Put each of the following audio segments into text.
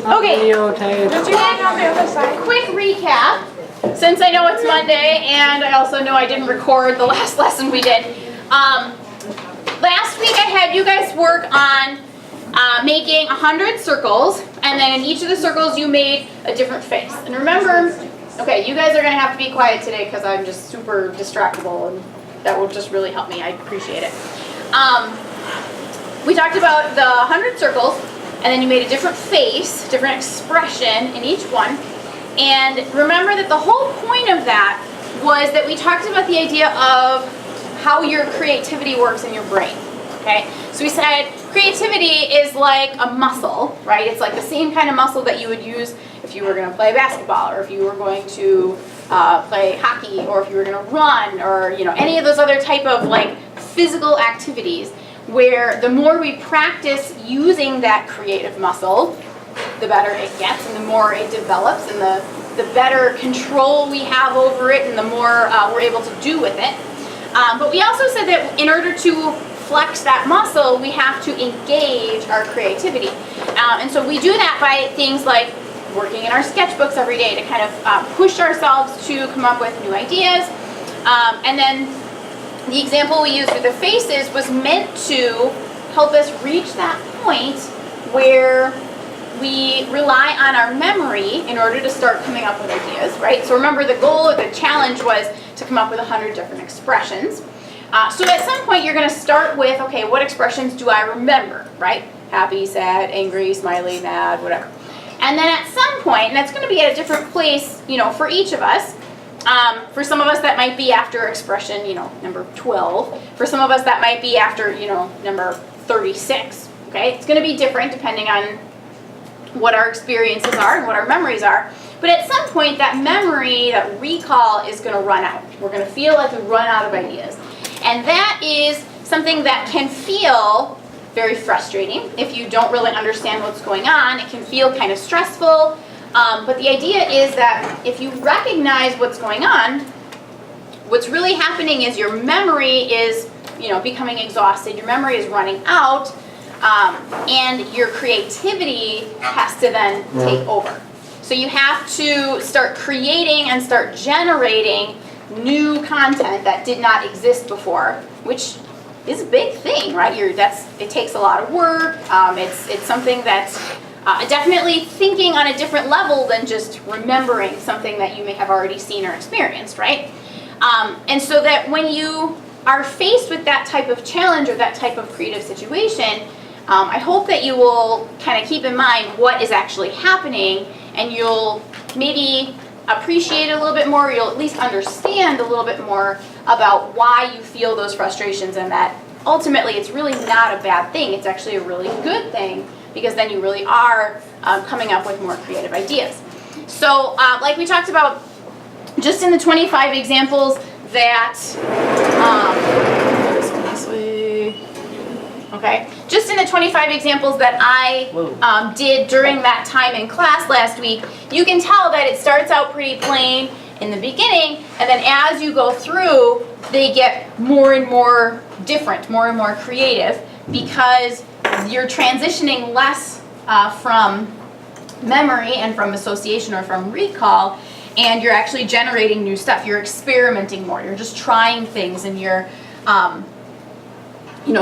Okay. Videotape. Did you hang on the other side? Quick recap, since I know it's Monday and I also know I didn't record the last lesson we did. Last week I had you guys work on making 100 circles, and then in each of the circles you made a different face. And remember, okay, you guys are going to have to be quiet today because I'm just super distractible, and that will just really help me. I appreciate it. We talked about the 100 circles, and then you made a different face, different expression in each one. And remember that the whole point of that was that we talked about the idea of how your creativity works in your brain. Okay? So we said creativity is like a muscle, right? It's like the same kind of muscle that you would use if you were going to play basketball, or if you were going to play hockey, or if you were going to run, or any of those other type of like physical activities, where the more we practice using that creative muscle, the better it gets, and the more it develops, and the better control we have over it, and the more we're able to do with it. But we also said that in order to flex that muscle, we have to engage our creativity. And so we do that by things like working in our sketchbooks every day to kind of push ourselves to come up with new ideas. And then the example we used with the faces was meant to help us reach that point where we rely on our memory in order to start coming up with ideas, right? So remember, the goal of the challenge was to come up with 100 different expressions. So at some point you're going to start with, okay, what expressions do I remember, right? Happy, sad, angry, smiley, mad, whatever. And then at some point, and that's going to be at a different place, for each of us. For some of us that might be after expression, number 12. For some of us that might be after, number 36. Okay, it's going to be different depending on what our experiences are and what our memories are. But at some point, that memory, that recall, is going to run out. We're going to feel like we run out of ideas. And that is something that can feel very frustrating if you don't really understand what's going on. It can feel kind of stressful. But the idea is that if you recognize what's going on, what's really happening is your memory is, becoming exhausted. Your memory is running out. And your creativity has to then take over. So you have to start creating and start generating new content that did not exist before, which is a big thing, right? It takes a lot of work. It's something that's definitely thinking on a different level than just remembering something that you may have already seen or experienced, right? And so that when you are faced with that type of challenge or that type of creative situation, I hope that you will kind of keep in mind what is actually happening, and you'll maybe appreciate it a little bit more. You'll at least understand a little bit more about why you feel those frustrations, and that ultimately it's really not a bad thing. It's actually a really good thing, because then you really are coming up with more creative ideas. So like we talked about, just in the 25 examples that, okay, just in the 25 examples that I did during that time in class last week, you can tell that it starts out pretty plain in the beginning, and then as you go through, they get more and more different, more and more creative, because you're transitioning less from memory and from association or from recall, and you're actually generating new stuff. You're experimenting more. You're just trying things, and you're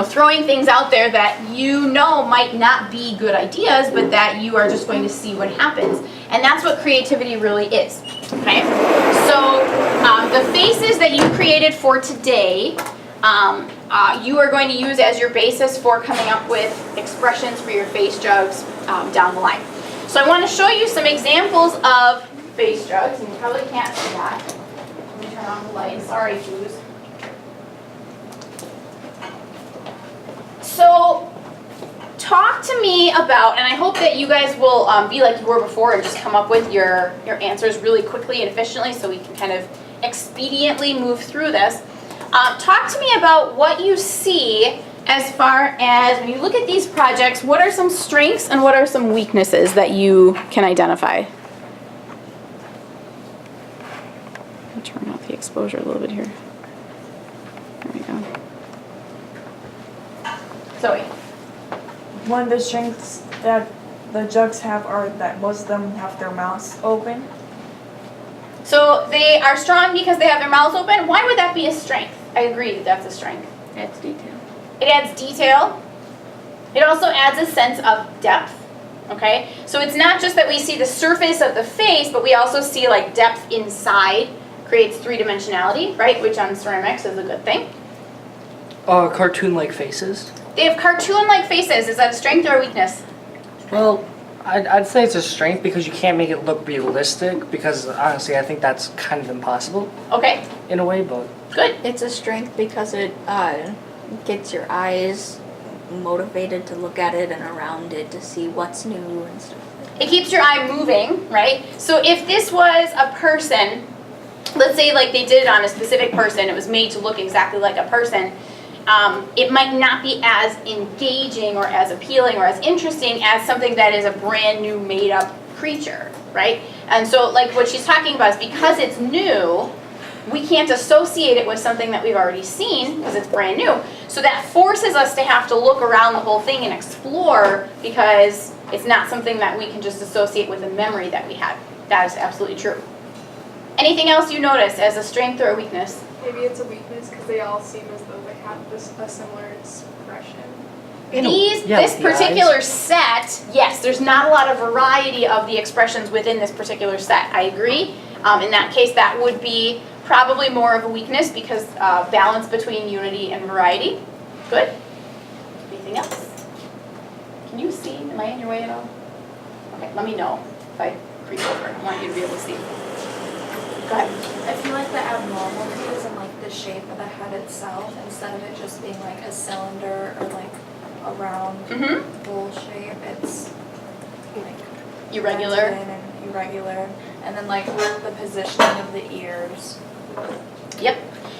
throwing things out there that might not be good ideas, but that you are just going to see what happens. And that's what creativity really is. Okay? So the faces that you created for today, you are going to use as your basis for coming up with expressions for your face jugs down the line. So I want to show you some examples of face jugs, and you probably can't see that. Let me turn on the light. Sorry, Jews. So talk to me about, and I hope that you guys will be like you were before and just come up with your answers really quickly and efficiently, so we can kind of expediently move through this. Talk to me about what you see as far as, when you look at these projects, what are some strengths and what are some weaknesses that you can identify? I'll turn off the exposure a little bit here. There we go. Zoe. One of the strengths that the jugs have are that most of them have their mouths open. So they are strong because they have their mouths open. Why would that be a strength? I agree that that's a strength. Adds detail. It adds detail. It also adds a sense of depth. Okay? So it's not just that we see the surface of the face, but we also see like depth inside. Creates three-dimensionality, right? Which on ceramics is a good thing. Cartoon-like faces. They have cartoon-like faces. Is that a strength or a weakness? Well, I'd say it's a strength because you can't make it look realistic, because honestly I think that's kind of impossible Okay, in a way, but good. It's a strength because it gets your eyes motivated to look at it and around it to see what's new and stuff. It keeps your eye moving, right? So if this was a person, let's say like they did it on a specific person, it was made to look exactly like a person, it might not be as engaging or as appealing or as interesting as something that is a brand new made up creature, right? And so like what she's talking about is because it's new, we can't associate it with something that we've already seen because it's brand new. So that forces us to have to look around the whole thing and explore because it's not something that we can just associate with a memory that we had. That is absolutely true. Anything else you notice as a strength or a weakness? Maybe it's a weakness because they all seem as though they have a similar expression. This the particular set, yes, there's not a lot of variety of the expressions within this particular set. I agree. In that case, that would be probably more of a weakness because balance between unity and variety. Good. Anything else? Can you see? Am I in your way at all? Okay, let me know if I creep over. I want you to be able to see. Go ahead. I feel like the abnormality is in like the shape of the head itself instead of it just being like a cylinder or like a round bowl shape. It's like Irregular. dented and irregular, and then like the positioning of the ears. Yep.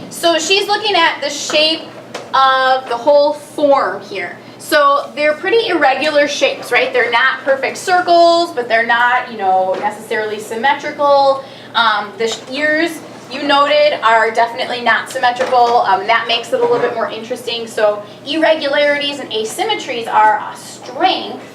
So she's looking at the shape of the whole form here. So they're pretty irregular shapes, right? They're not perfect circles, but they're not, necessarily symmetrical. The ears, you noted, are definitely not symmetrical. That makes it a little bit more interesting. So irregularities and asymmetries are a strength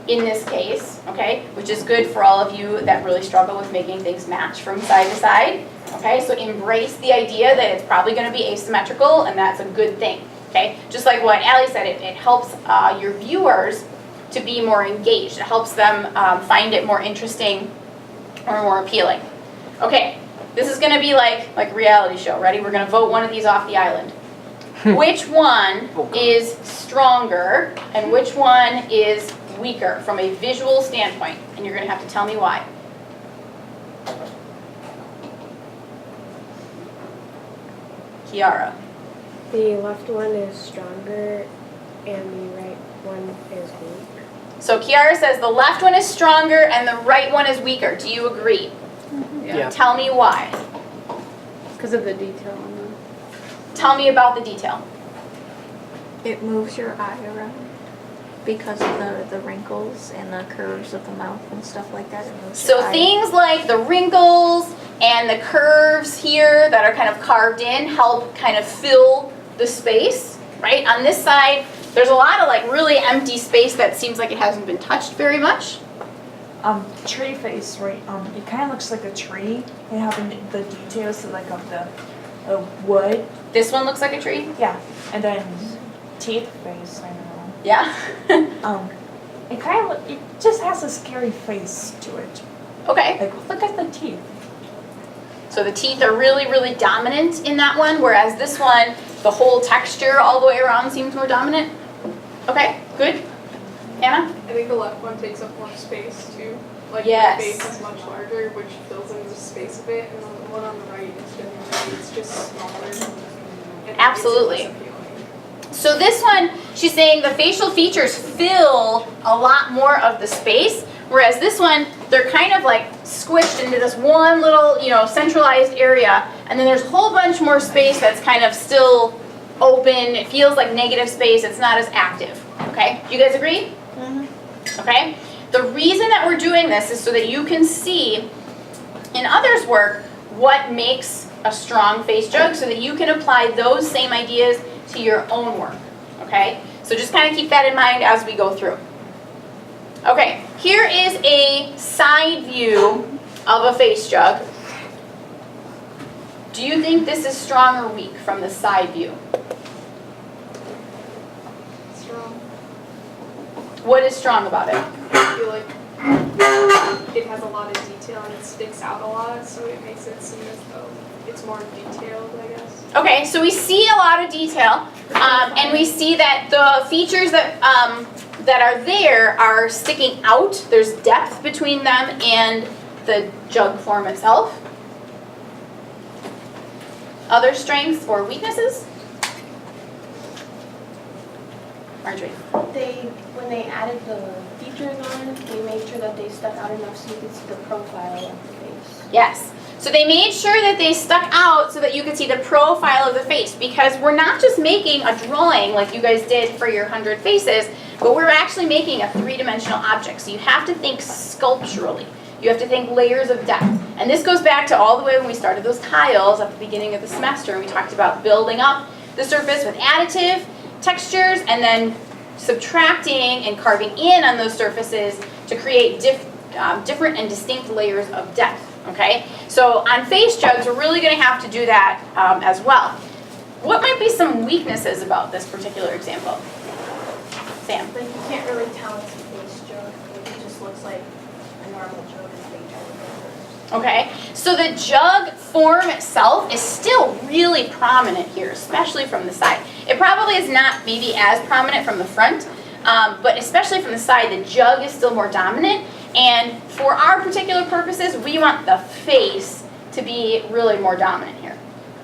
in this case, okay? Which is good for all of you that really struggle with making things match from side to side. Okay, so embrace the idea that it's probably going to be asymmetrical, and that's a good thing. Okay, just like what Allie said, it helps your viewers to be more engaged. It helps them find it more interesting or more appealing. Okay, this is going to be like a reality show. Ready? We're going to vote one of these off the island. Which one is stronger and which one is weaker from a visual standpoint? And you're going to have to tell me why. Kiara. The left one is stronger and the right one is weak. So Kiara says the left one is stronger and the right one is weaker. Do you agree? yeah. Tell me why. Because of the detail on them. Tell me about the detail. It moves your eye around because of the wrinkles and the curves of the mouth and stuff like that. It moves So your eye. things like the wrinkles and the curves here that are kind of carved in help kind of fill the space, right? On this side, there's a lot of like really empty space that seems like it hasn't been touched very much. Tree face, right? It kind of looks like a tree. They have the details of the wood. This one looks like a tree. Yeah, and then teeth face. I don't know. Yeah. It just has a scary face to it. Okay. Like, look at the teeth. So the teeth are really, really dominant in that one, whereas this one, the whole texture all the way around seems more dominant. Okay, good. Anna? I think the left one takes up more space too. Like Yes. the face is much larger, which fills in the space a bit, and the one on the right is generally it's just smaller. And Absolutely. It makes it less appealing. So this one, she's saying the facial features fill a lot more of the space, whereas this one, they're kind of like squished into this one little, centralized area, and then there's a whole bunch more space that's kind of still open. It feels like negative space. It's not as active. Okay? Do you guys agree? Okay? The reason that we're doing this is so that you can see in others' work what makes a strong face jug so that you can apply those same ideas to your own work. Okay? So just kind of keep that in mind as we go through. Okay, here is a side view of a face jug. Do you think this is strong or weak from the side view? Strong. What is strong about it? I feel like it has a lot of detail and it sticks out a lot, so it makes it seem as though it's more detailed, I guess. Okay, so we see a lot of detail, and we see that the features that that are there are sticking out. There's depth between them and the jug form itself. Other strengths or weaknesses? Marjorie. When they added the features on, they made sure that they stuck out enough so you could see the profile of the face. Yes. So they made sure that they stuck out so that you could see the profile of the face, because we're not just making a drawing like you guys did for your 100 faces, but we're actually making a three-dimensional object. So you have to think sculpturally. You have to think layers of depth. And this goes back to all the way when we started those tiles at the beginning of the semester, and we talked about building up the surface with additive textures and then subtracting and carving in on those surfaces to create different and distinct layers of depth. Okay, so on face jugs, we're really going to have to do that as well. What might be some weaknesses about this particular example? Sam? Like you can't really tell it's a face jug. Like, it just looks like a normal jug and they jug. Okay, so the jug form itself is still really prominent here, especially from the side. It probably is not maybe as prominent from the front, but especially from the side, the jug is still more dominant. And for our particular purposes, we want the face to be really more dominant here.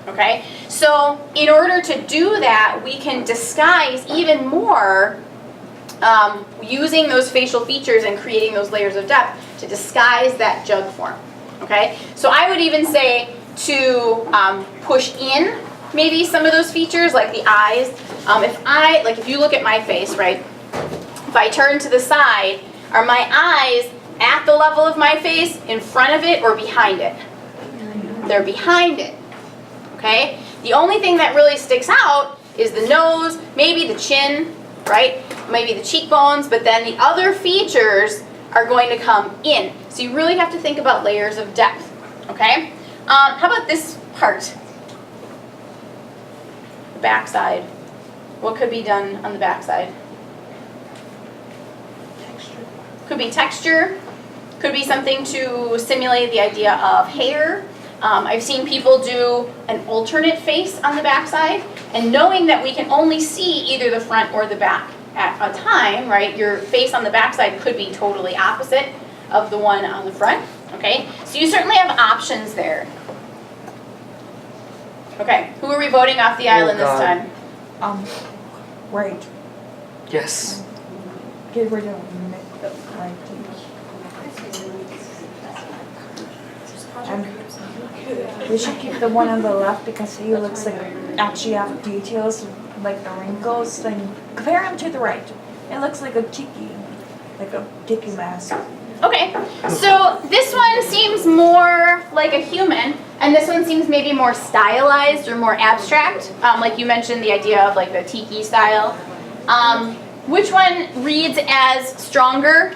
Okay, so in order to do that, we can disguise even more using those facial features and creating those layers of depth to disguise that jug form. Okay, so I would even say to push in maybe some of those features like the eyes. If you look at my face, right, if I turn to the side, are my eyes at the level of my face, in front of it, or behind it? They're behind it. Okay, the only thing that really sticks out is the nose, maybe the chin, right, maybe the cheekbones, but then the other features are going to come in. So you really have to think about layers of depth. Okay, how about this part? The back side. What could be done on the back side? Could be texture, could be something to simulate the idea of hair. I've seen people do an alternate face on the backside, and knowing that we can only see either the front or the back at a time, right? Your face on the backside could be totally opposite of the one on the front, okay? So you certainly have options there. Okay, who are we voting off the island this time? Right. Yes. Get rid of right. We should keep the one on the left because he looks like actually have details like the wrinkles. Then compare him to the right. It looks like a tiki mask. Okay, so this one seems more like a human, and this one seems maybe more stylized or more abstract. Like you mentioned, the idea of like the tiki style. Which one reads as stronger?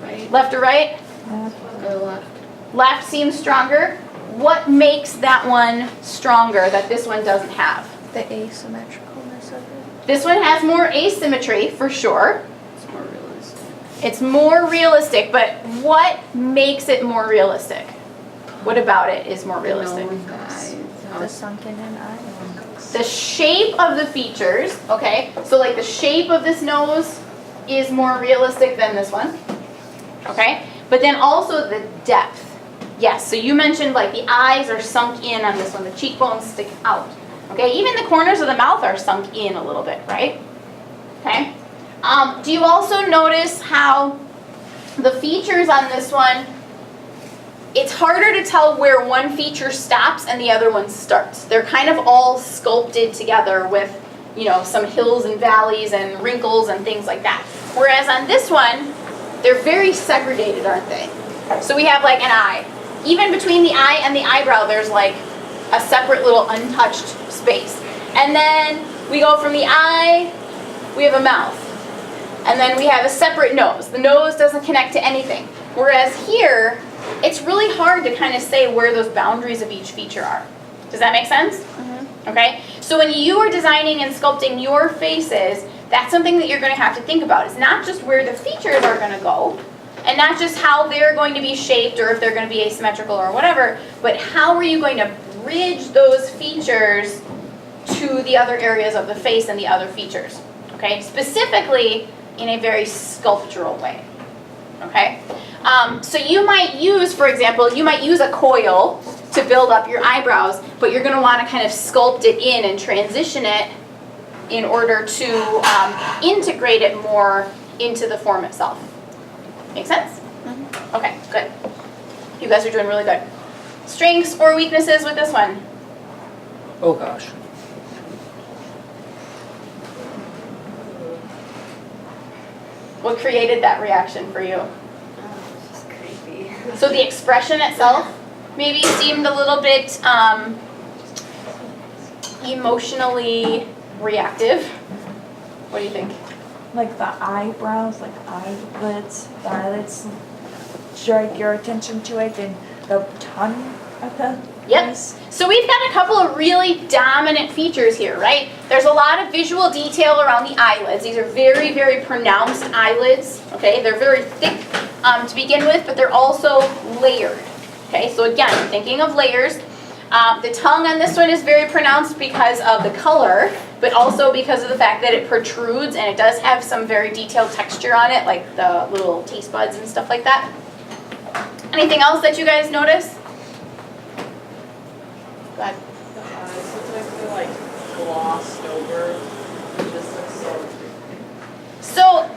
Right. Left or right? Or left. Left seems stronger. What makes that one stronger that this one doesn't have? The asymmetricalness of it. This one has more asymmetry for sure. It's more realistic. It's more realistic, but what makes it more realistic? What about it is more realistic? The sunken in eye. The shape of the features, okay? So like the shape of this nose is more realistic than this one, okay? But then also the depth. Yes, so you mentioned like the eyes are sunk in on this one, the cheekbones stick out, okay? Even the corners of the mouth are sunk in a little bit, right? Okay? Do you also notice how the features on this one, it's harder to tell where one feature stops and the other one starts. They're kind of all sculpted together with, you know, some hills and valleys and wrinkles and things like that. Whereas on this one, they're very segregated, aren't they? So we have like an eye. Even between the eye and the eyebrow, there's like a separate little untouched space. And then we go from the eye, we have a mouth. and then we have a separate nose. The nose doesn't connect to anything. Whereas here, it's really hard to kind of say where those boundaries of each feature are. Does that make sense? Okay, so when you are designing and sculpting your faces, that's something that you're going to have to think about. It's not just where the features are going to go, and not just how they're going to be shaped or if they're going to be asymmetrical or whatever, but how are you going to bridge those features to the other areas of the face and the other features, okay? Specifically in a very sculptural way, okay? So you might use, for example, you might use a coil to build up your eyebrows, but you're going to want to kind of sculpt it in and transition it in order to integrate it more into the form itself. Make sense? Okay, good. You guys are doing really good. Strengths or weaknesses with this one? Oh gosh. What created that reaction for you? It's just creepy. So the expression itself maybe seemed a little bit emotionally reactive. What do you think? Like the eyebrows, like eyelids, the eyelids drag your attention to it, and the tongue of the Yep. face. So we've got a couple of really dominant features here, right? There's a lot of visual detail around the eyelids. These are very, very pronounced eyelids, okay? They're very thick to begin with, but they're also layered, okay? So again, thinking of layers, the tongue on this one is very pronounced because of the color, but also because of the fact that it protrudes and it does have some very detailed texture on it, like the little taste buds and stuff like that. Anything else that you guys notice? Go ahead. The eyes look like they're like glossed over. It just looks so So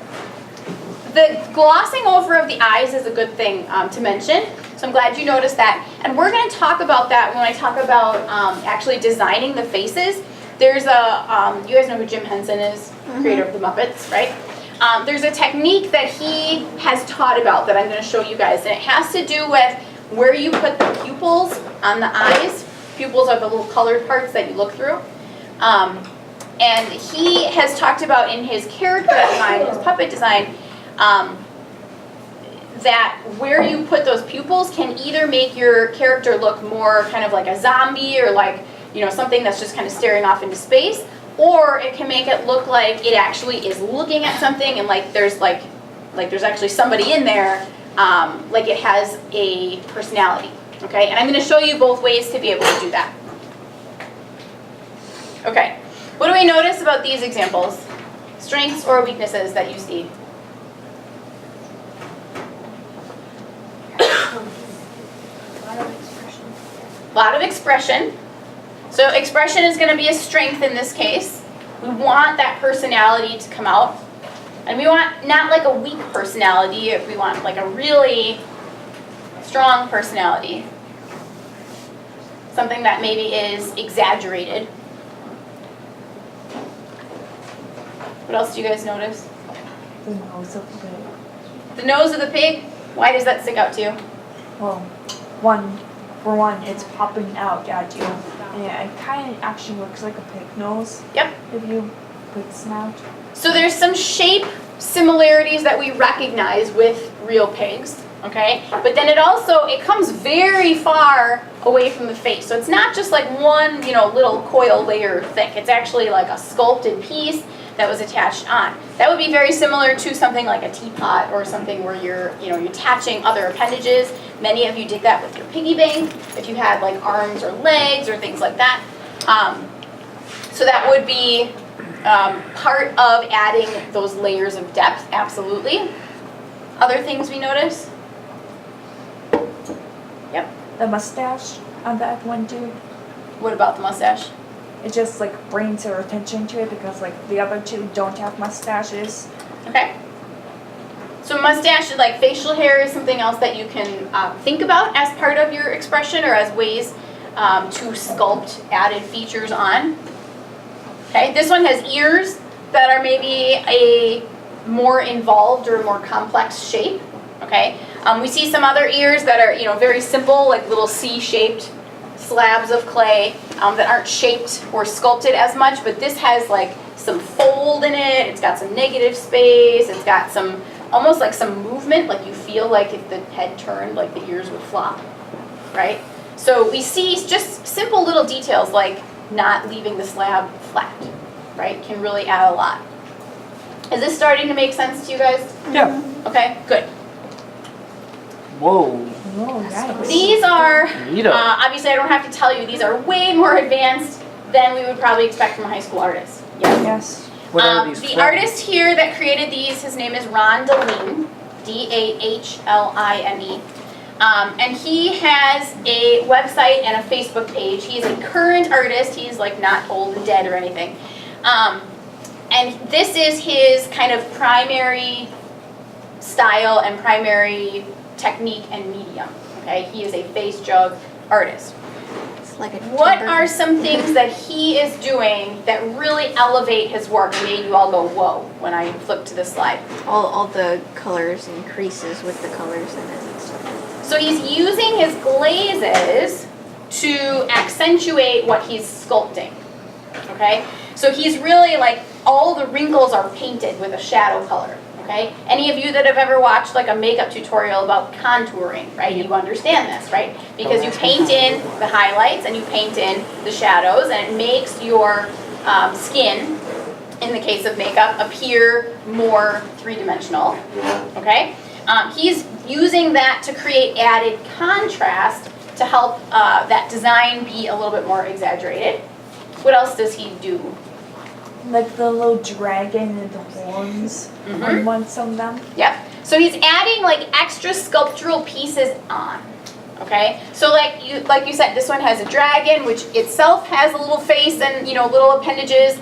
the glossing over of the eyes is a good thing to mention. So I'm glad you noticed that. And we're going to talk about that when I talk about actually designing the faces. There's a, you guys know who Jim Henson is, creator of the Muppets, right? There's a technique that he has taught about that I'm going to show you guys. And it has to do with where you put the pupils on the eyes. Pupils are the little colored parts that you look through. And he has talked about in his character design, his puppet design, that where you put those pupils can either make your character look more kind of like a zombie or like, you know, something that's just kind of staring off into space, or it can make it look like it actually is looking at something and like there's actually somebody in there, like it has a personality. Okay, and I'm going to show you both ways to be able to do that. Okay, what do we notice about these examples? Strengths or weaknesses that you see? A lot of expression. So expression is going to be a strength in this case. We want that personality to come out. And we want not like a weak personality, we want like a really strong personality. Something that maybe is exaggerated. What else do you guys notice? The nose of the pig. The nose of the pig, why does that stick out to you? Well, for one, it's popping out at you. And it kind of actually looks like a pig nose. Yep. If you put snout. So there's some shape similarities that we recognize with real pigs, okay? But then it comes very far away from the face. So it's not just like one, little coil layer thick. It's actually like a sculpted piece that was attached on. That would be very similar to something like a teapot or something where you're attaching other appendages. Many of you did that with your piggy bank, if you had like arms or legs or things like that. So that would be part of adding those layers of depth, absolutely. Other things we notice? Yep. The mustache on that one too. What about the mustache? It just like brings your attention to it because like the other two don't have mustaches. Okay. So mustache, like facial hair, is something else that you can think about as part of your expression or as ways to sculpt added features on. Okay, this one has ears that are maybe a more involved or more complex shape. Okay, we see some other ears that are very simple, like little C-shaped slabs of clay that aren't shaped or sculpted as much, but this has like some fold in it, it's got some negative space, it's got some, almost like some movement, like you feel like if the head turned, like the ears would flop, right? So we see just simple little details like not leaving the slab flat, right? Can really add a lot. Is this starting to make sense to you guys? Yeah. Okay, good. Whoa. Oh, nice. These are, Neato. obviously I don't have to tell you, these are way more advanced than we would probably expect from a high school artist. Yes. Yes. What are these The from? artist here that created these, his name is Ron Deline, D-A-H-L-I-N-E. And he has a website and a Facebook page. He is a current artist. He's like not old and dead or anything. And this is his kind of primary style and primary technique and medium. Okay, he is a face jug artist. It's like a What timber- are some things that he is doing that really elevate his work and made you all go, whoa, when I flip to this slide? all the colors and creases with the colors in it and stuff. So he's using his glazes to accentuate what he's sculpting, okay? So he's really like, all the wrinkles are painted with a shadow color, okay? Any of you that have ever watched like a makeup tutorial about contouring, right? You understand this, right? Because you paint in the highlights and you paint in the shadows and it makes your skin, in the case of makeup, appear more three-dimensional, okay? He's using that to create added contrast to help that design be a little bit more exaggerated. What else does he do? Like the little dragon and the horns on one some of them. Yep. So he's adding like extra sculptural pieces on. Okay. So like you said, this one has a dragon, which itself has a little face and little appendages.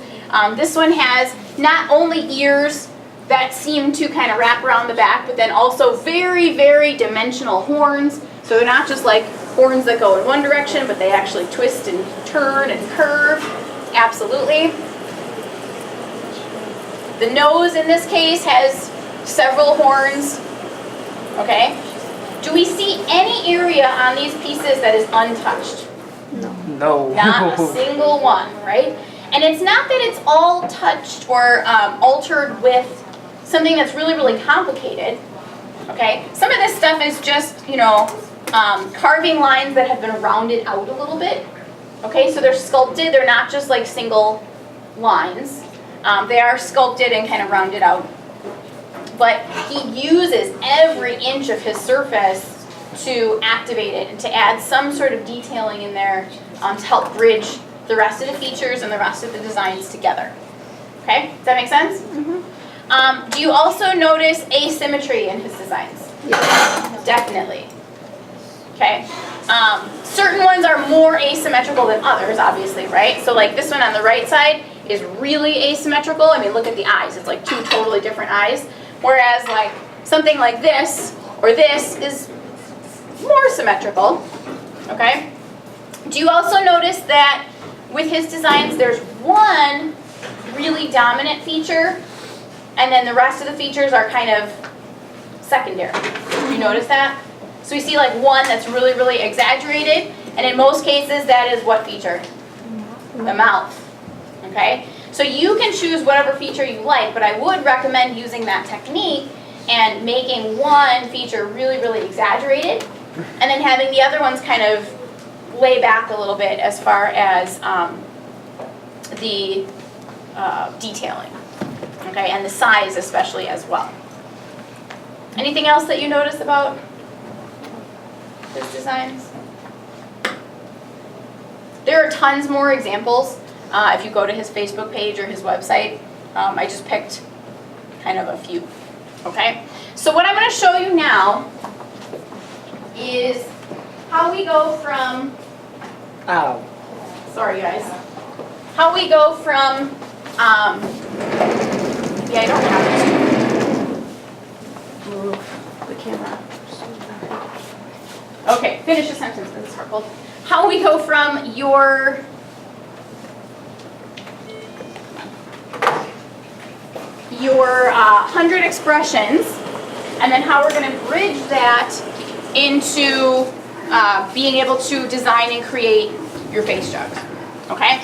This one has not only ears that seem to kind of wrap around the back, but then also very, very dimensional horns. So they're not just like horns that go in one direction, but they actually twist and turn and curve. Absolutely. The nose in this case has several horns. Okay. Do we see any area on these pieces that is untouched? No. Not a single one, right? And it's not that it's all touched or altered with something that's really, really complicated, okay? Some of this stuff is just, carving lines that have been rounded out a little bit, okay? So they're sculpted, they're not just like single lines. They are sculpted and kind of rounded out. But he uses every inch of his surface to activate it and to add some sort of detailing in there to help bridge the rest of the features and the rest of the designs together. Okay, does that make sense? Mm-hmm. Do you also notice asymmetry in his designs? Yes. Definitely. Okay. Certain ones are more asymmetrical than others, obviously, right? So like this one on the right side is really asymmetrical. I mean, look at the eyes. It's like two totally different eyes. Whereas like something like this or this is more symmetrical. Okay. Do you also notice that with his designs, there's one really dominant feature, and then the rest of the features are kind of secondary? Do you notice that? So we see like one that's really, really exaggerated, and in most cases that is what feature? The mouth. Okay? So you can choose whatever feature you like, but I would recommend using that technique and making one feature really, really exaggerated, and then having the other ones kind of lay back a little bit as far as the detailing, okay, and the size especially as well. Anything else that you notice about his designs? There are tons more examples if you go to his Facebook page or his website. I just picked kind of a few, okay? So what I'm going to show you now is how we go from, Ow. sorry guys, how we go from, yeah, I don't have to move the camera. Okay, finish the sentence, Mrs. Harpold. How we go from your your 100 expressions, and then how we're going to bridge that into being able to design and create your face jugs. Okay?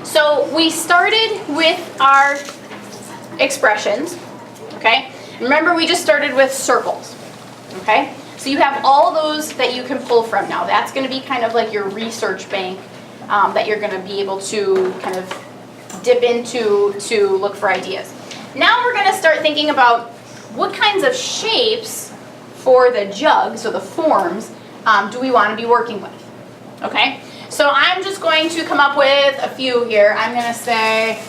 So we started with our expressions, okay? Remember, we just started with circles, okay? So you have all those that you can pull from now. That's going to be kind of like your research bank that you're going to be able to kind of dip into to look for ideas. Now we're going to start thinking about what kinds of shapes for the jug, so the forms, do we want to be working with, okay? So I'm just going to come up with a few here. I'm going to say,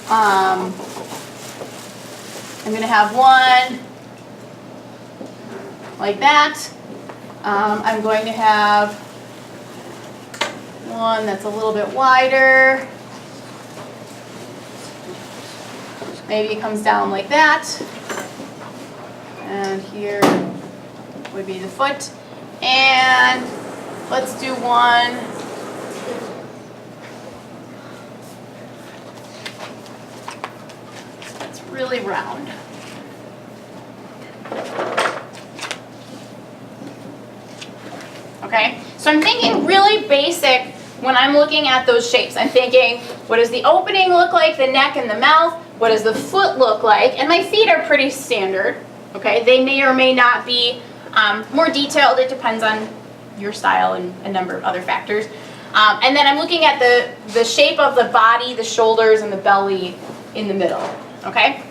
I'm going to have one like that. I'm going to have one that's a little bit wider. Maybe it comes down like that. And here would be the foot. And let's do one that's really round. Okay, so I'm thinking really basic when I'm looking at those shapes. I'm thinking, what does the opening look like, the neck and the mouth? What does the foot look like? And my feet are pretty standard. Okay, they may or may not be more detailed. It depends on your style and a number of other factors. And then I'm looking at the shape of the body, the shoulders, and the belly in the middle. Okay,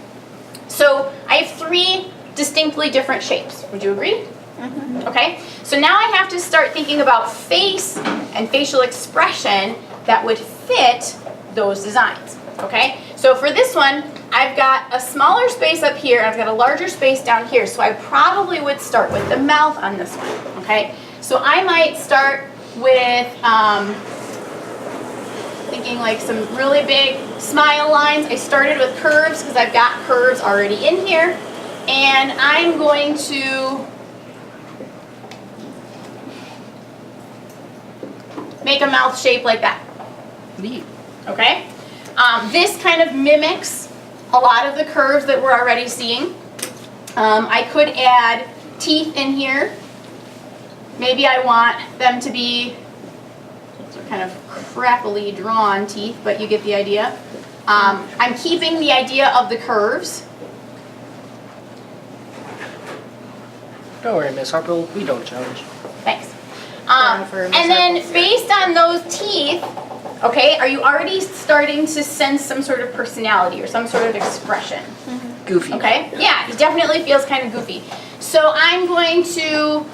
so I have 3 distinctly different shapes. Would you agree? Mm-hmm. Okay, so now I have to start thinking about face and facial expression that would fit those designs. Okay, so for this one, I've got a smaller space up here, and I've got a larger space down here, so I probably would start with the mouth on this one. Okay, so I might start with thinking like some really big smile lines. I started with curves because I've got curves already in here, and I'm going to make a mouth shape like that. Neat. Okay? This kind of mimics a lot of the curves that we're already seeing. I could add teeth in here. Maybe I want them to be kind of crackly drawn teeth, but you get the idea. I'm keeping the idea of the curves. Don't worry, Miss Harper, we don't judge. Thanks. And then based on those teeth, okay, are you already starting to sense some sort of personality or some sort of expression? Mm-hmm. Goofy. Okay, yeah, it definitely feels kind of goofy. So I'm going to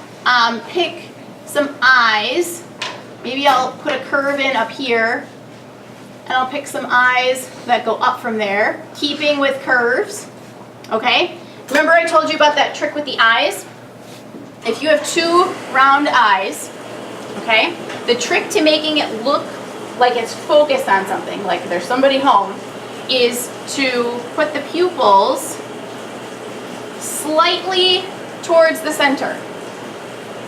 pick some eyes. Maybe I'll put a curve in up here, and I'll pick some eyes that go up from there, keeping with curves. Okay, remember I told you about that trick with the eyes? If you have 2 round eyes, okay, the trick to making it look like it's focused on something, like there's somebody home, is to put the pupils slightly towards the center.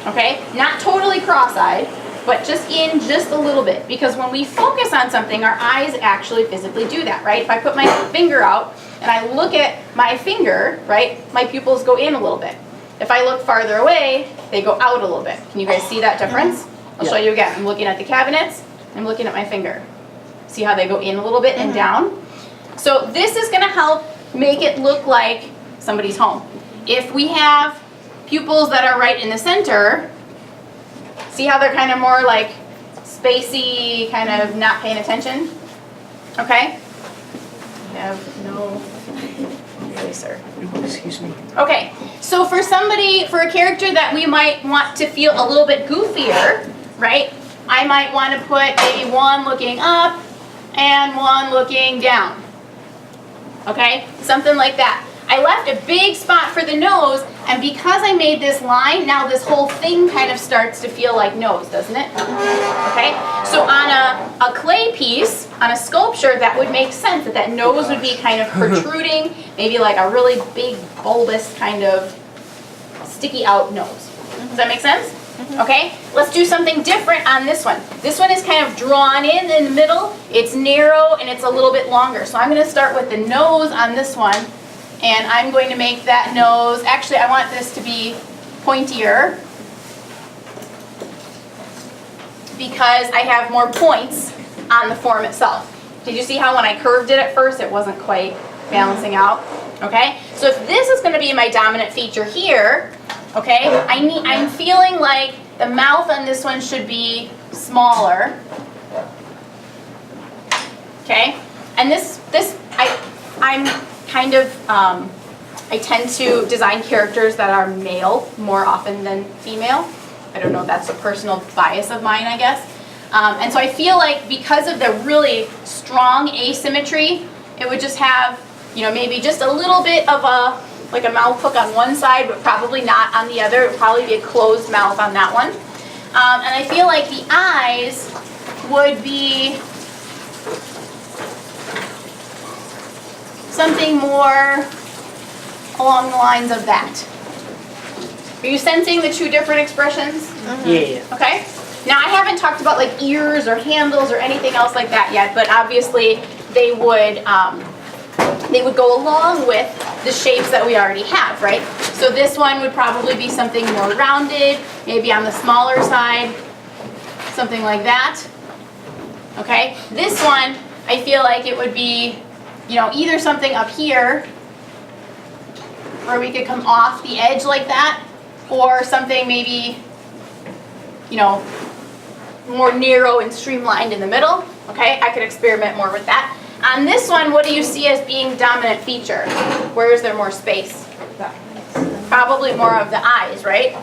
Okay, not totally cross-eyed, but just in just a little bit, because when we focus on something, our eyes actually physically do that, right? If I put my finger out and I look at my finger, right, my pupils go in a little bit. If I look farther away, they go out a little bit. Can you guys see that difference? I'll show you again. I'm looking at the cabinets, I'm looking at my finger. See how they go in a little bit and down? So this is going to help make it look like somebody's home. If we have pupils that are right in the center, see how they're kind of more like spacey, kind of not paying attention? Okay? We have no eraser. Excuse me. Okay, so for a character that we might want to feel a little bit goofier, right? I might want to put maybe one looking up and one looking down. Okay, something like that. I left a big spot for the nose, and because I made this line, now this whole thing kind of starts to feel like nose, doesn't it? Okay, so on a clay piece, on a sculpture, that would make sense that that nose would be kind of protruding, maybe like a really big bulbous kind of sticky out nose. Does that make sense? Okay, let's do something different on this one. This one is kind of drawn in the middle, it's narrow, and it's a little bit longer. So I'm going to start with the nose on this one, and I'm going to make that nose, actually I want this to be pointier because I have more points on the form itself. Did you see how when I curved it at first, it wasn't quite balancing out? Okay, so if this is going to be my dominant feature here, okay, I'm feeling like the mouth on this one should be smaller. Okay, and I'm kind of, I tend to design characters that are male more often than female. I don't know, that's a personal bias of mine, I guess. And so I feel like because of the really strong asymmetry, it would just have, you know, maybe just a little bit of like a mouth hook on one side, but probably not on the other. It would probably be a closed mouth on that one. And I feel like the eyes would be something more along the lines of that. Are you sensing the two different expressions? Yeah. Okay. Now I haven't talked about like ears or handles or anything else like that yet, but obviously they would go along with the shapes that we already have, right? So this one would probably be something more rounded, maybe on the smaller side, something like that. Okay. This one, I feel like it would be, you know, either something up here, where we could come off the edge like that, or something maybe, you know, more narrow and streamlined in the middle. Okay, I could experiment more with that. On this one, what do you see as being dominant feature? Where is there more space? Probably more of the eyes, right?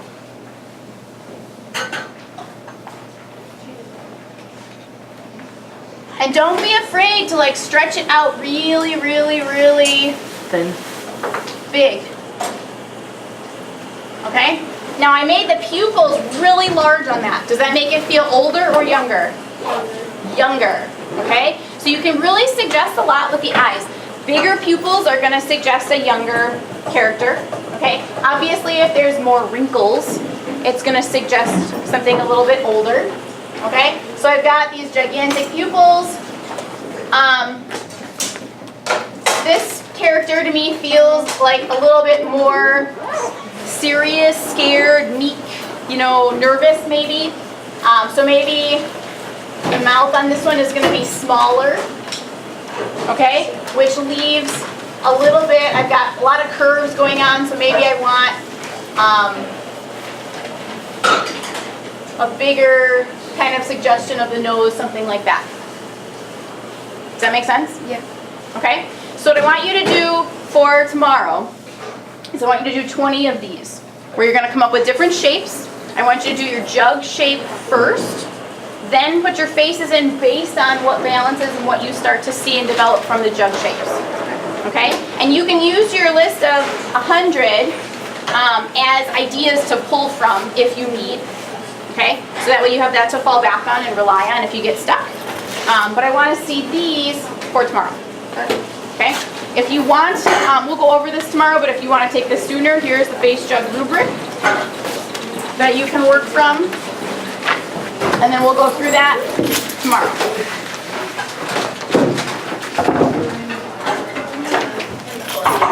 And don't be afraid to like stretch it out really, really, really Thin. big. Okay? Now I made the pupils really large on that. Does that make it feel older or younger? Younger. Okay? So you can really suggest a lot with the eyes. Bigger pupils are going to suggest a younger character. Okay? Obviously, if there's more wrinkles, it's going to suggest something a little bit older. Okay? So I've got these gigantic pupils. This character to me feels like a little bit more serious, scared, meek, you know, nervous maybe. So maybe the mouth on this one is going to be smaller, okay, which leaves a little bit, I've got a lot of curves going on, so maybe I want a bigger kind of suggestion of the nose, something like that. Does that make sense? Yeah. Okay, so what I want you to do for tomorrow is I want you to do 20 of these, where you're going to come up with different shapes. I want you to do your jug shape first, then put your faces in based on what balances and what you start to see and develop from the jug shapes. Okay? And you can use your list of 100 as ideas to pull from if you need. Okay? So that way you have that to fall back on and rely on if you get stuck. But I want to see these for tomorrow. Okay? If you want, we'll go over this tomorrow, but if you want to take this sooner, here's the face jug rubric that you can work from. And then we'll go through that tomorrow.